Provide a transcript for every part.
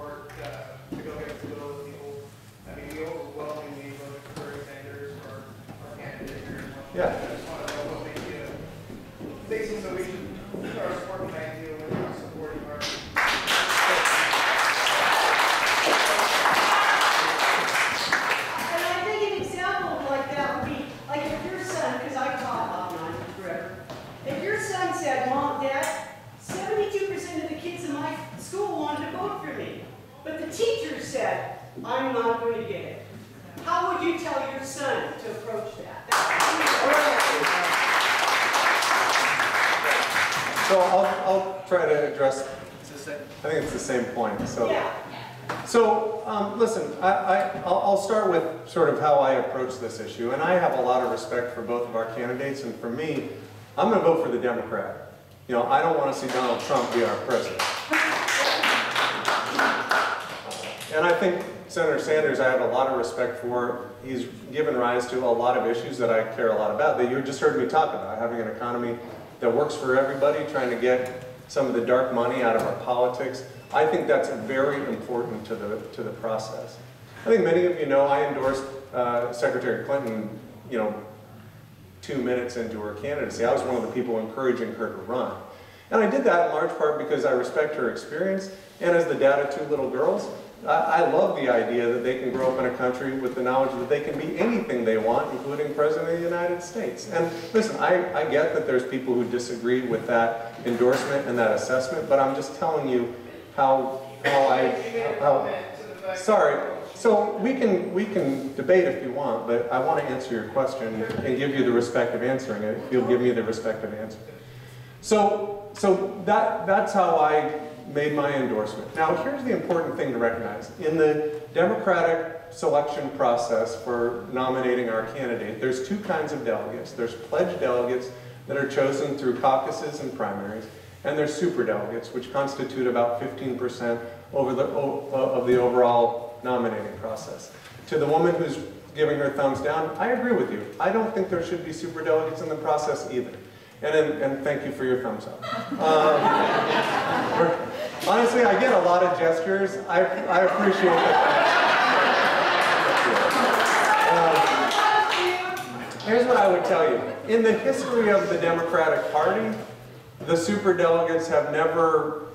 support to go against the will of the people. I mean, we overwhelmingly voted for Bernie Sanders, our candidate here. Yeah. I just want to know what makes you thinking that we should start supporting the idea when we're supporting our. And I think an example like that would be, like if your son, because I taught online forever, if your son said, Mom, Dad, 72% of the kids in my school wanted to vote for me, but the teacher said, I'm not going to get it. How would you tell your son to approach that? So I'll try to address, I think it's the same point. So, listen, I'll start with sort of how I approach this issue. And I have a lot of respect for both of our candidates. And for me, I'm going to vote for the Democrat. You know, I don't want to see Donald Trump be our president. And I think Senator Sanders, I have a lot of respect for. He's given rise to a lot of issues that I care a lot about, that you just heard me talk about, having an economy that works for everybody, trying to get some of the dark money out of our politics. I think that's very important to the process. I think many of you know I endorsed Secretary Clinton, 2 minutes into her candidacy. I was one of the people encouraging her to run. And I did that in large part because I respect her experience, and as the dad of 2 little girls, I love the idea that they can grow up in a country with the knowledge that they can be anything they want, including President of the United States. And listen, I get that there's people who disagree with that endorsement and that assessment, but I'm just telling you sorry. So we can debate if you want, but I want to answer your question and give you the respect of answering it, if you'll give me the respect of answering it. So that's how I made my endorsement. Now, here's the important thing to recognize. In the Democratic selection process for nominating our candidate, there's 2 kinds of delegates. There's pledged delegates that are chosen through caucuses and primaries, and there's superdelegates, which constitute about 15% of the overall nominating process. To the woman who's giving her thumbs down, I agree with you. I don't think there should be superdelegates in the process either. And thank you for your thumbs up. Honestly, I get a lot of gestures. I appreciate that. Here's what I would tell you. In the history of the Democratic Party, the superdelegates have never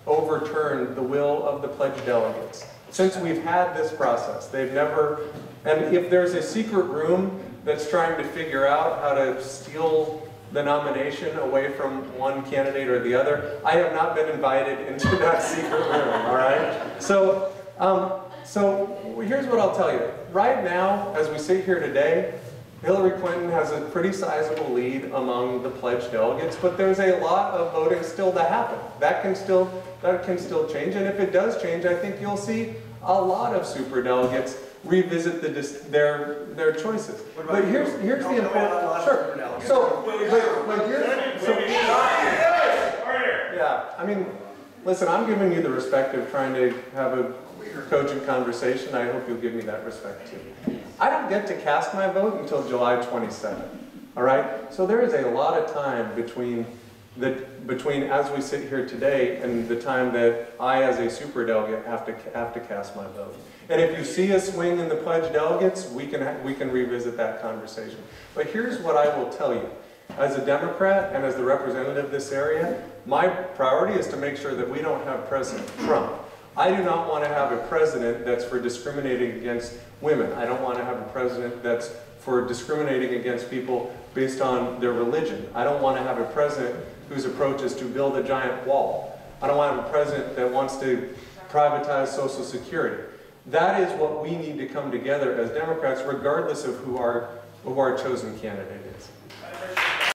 overturned the will of the pledged delegates. Since we've had this process, they've never, and if there's a secret room that's trying to figure out how to steal the nomination away from one candidate or the other, I have not been invited into that secret room, all right? So here's what I'll tell you. Right now, as we sit here today, Hillary Clinton has a pretty sizable lead among the pledged delegates, but there's a lot of voting still to happen. That can still change, and if it does change, I think you'll see a lot of superdelegates revisit their choices. But here's the important. Sure. Yeah. I mean, listen. I'm giving you the respect of trying to have a cogent conversation. I hope you'll give me that respect too. I don't get to cast my vote until July 27th. All right. So there is a lot of time between as we sit here today and the time that I, as a superdelegate, have to cast my vote. And if you see a swing in the pledged delegates, we can revisit that conversation. But here's what I will tell you. As a Democrat and as the representative of this area, my priority is to make sure that we don't have President Trump. I do not want to have a president that's for discriminating against women. I don't want to have a president that's for discriminating against people based on their religion. I don't want to have a president whose approach is to build a giant wall. I don't want to have a president that wants to privatize Social Security. That is what we need to come together as Democrats, regardless of who our chosen candidate is.